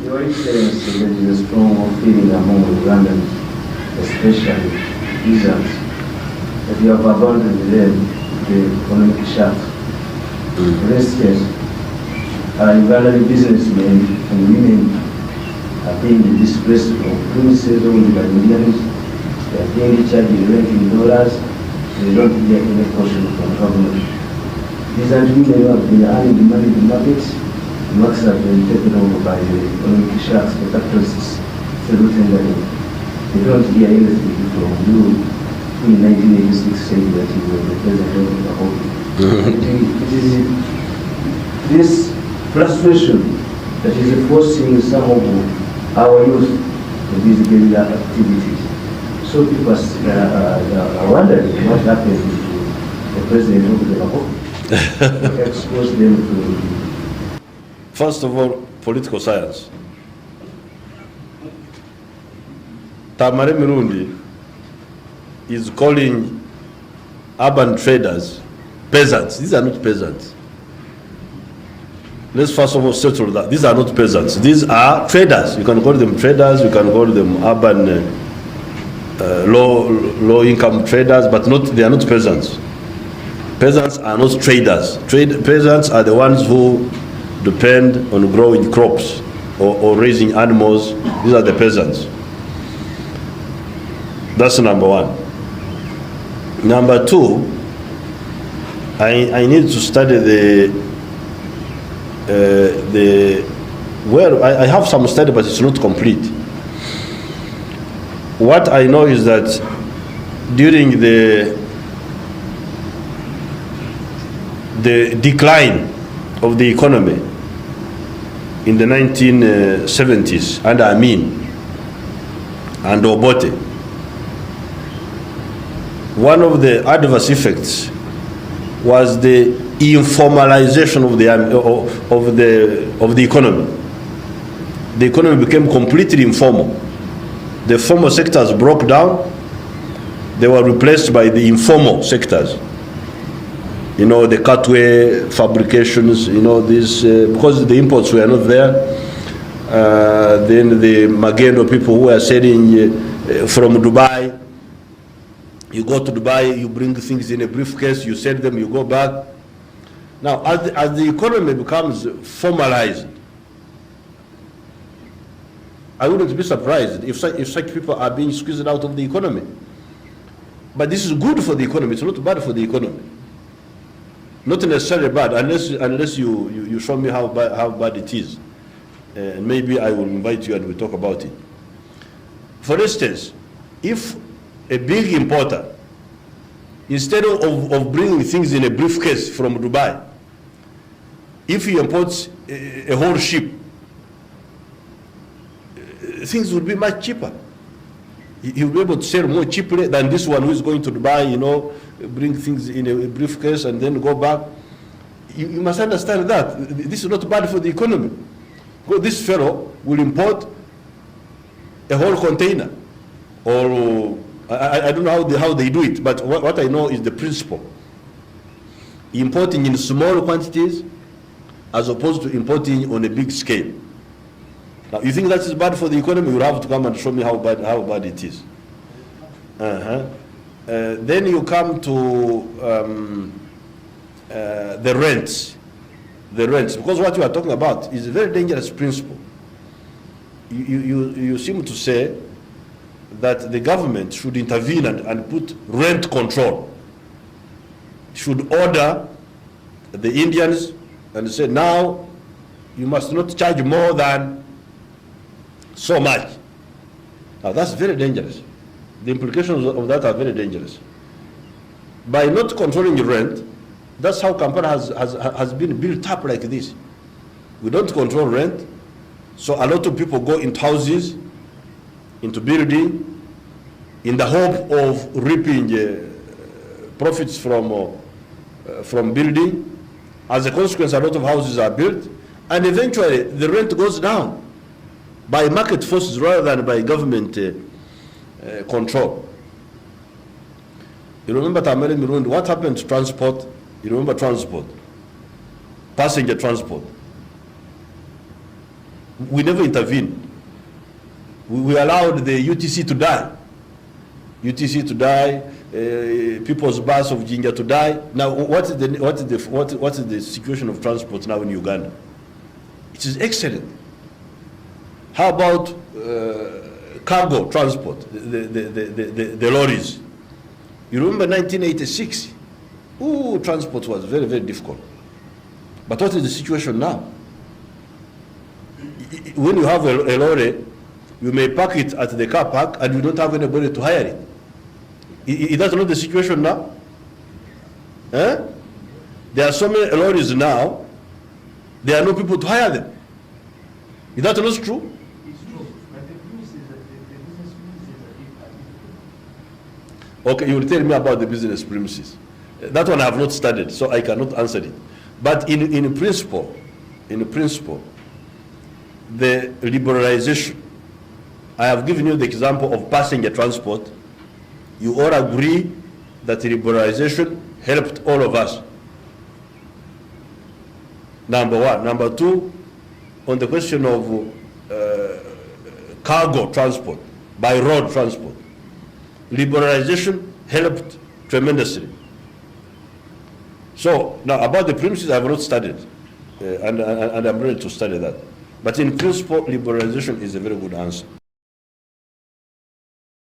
Your Excellency, there is a strong feeling among Ugandans, especially peasants, that you have abandoned them to the economic shaft. For instance, Ugandan businessmen and women are being displaced from premises owned by Indians. They are being charged rent in dollars. They don't get any portion from government. These are women who have been earning money in the markets. The markets have been taken over by the economic shafts, the capitalists, through tendering. They don't hear anything from you who in 1986 said that you were the president of the whole. It is this frustration that is forcing some of our youth to these guerrilla activities. So people are wondering what happened to the president of the Bako. Expose them to. First of all, political science. Tamale Mirundi is calling urban traders peasants. These are not peasants. Let's first of all settle that. These are not peasants. These are traders. You can call them traders, you can call them urban low income traders, but they are not peasants. Peasants are not traders. Peasants are the ones who depend on growing crops or raising animals. These are the peasants. That's number one. Number two, I need to study I have some study, but it's not complete. What I know is that during the decline of the economy in the 1970s under Amin and Obote, one of the adverse effects was the informalization of the economy. The economy became completely informal. The formal sectors broke down. They were replaced by the informal sectors. You know, the cutway fabrications, you know, this, because the imports were not there. Then the Magendo people who were selling from Dubai. You go to Dubai, you bring things in a briefcase, you sell them, you go back. Now, as the economy becomes formalized, I wouldn't be surprised if such people are being squeezed out of the economy. But this is good for the economy, it's not bad for the economy. Not necessarily bad, unless you show me how bad it is. And maybe I will invite you and we'll talk about it. For instance, if a big importer, instead of bringing things in a briefcase from Dubai, if he imports a whole ship, things would be much cheaper. He will be able to sell more cheaply than this one who is going to Dubai, you know, bring things in a briefcase and then go back. You must understand that. This is not bad for the economy. Because this fellow will import a whole container. Or, I don't know how they do it, but what I know is the principle. Importing in small quantities as opposed to importing on a big scale. Now, you think that is bad for the economy? You'll have to come and show me how bad it is. Then you come to the rents. The rents, because what you are talking about is a very dangerous principle. You seem to say that the government should intervene and put rent control. Should order the Indians and say, now you must not charge more than so much. Now that's very dangerous. The implications of that are very dangerous. By not controlling the rent, that's how Kampala has been built up like this. We don't control rent, so a lot of people go into houses, into building, in the hope of reaping profits from building. As a consequence, a lot of houses are built, and eventually the rent goes down by market forces rather than by government control. You remember Tamale Mirundi, what happened to transport? You remember transport, passenger transport. We never intervened. We allowed the UTC to die. UTC to die, People's Bus of Jinja to die. Now, what is the situation of transport now in Uganda? It is excellent. How about cargo transport, the lorries? You remember 1986? Ooh, transport was very, very difficult. But what is the situation now? When you have a lorry, you may park it at the car park and you don't have anybody to hire it. Is that not the situation now? Eh? There are so many lorries now, there are no people to hire them. Is that not true? It's true, but the premise is that the business premises are different. Okay, you will tell me about the business premises. That one I have not studied, so I cannot answer it. But in principle, the liberalization, I have given you the example of passenger transport. You all agree that liberalization helped all of us. Number one. Number two, on the question of cargo transport, by road transport, liberalization helped tremendously. So now about the premises, I have not studied, and I'm ready to study that. But in principle, liberalization is a very good answer.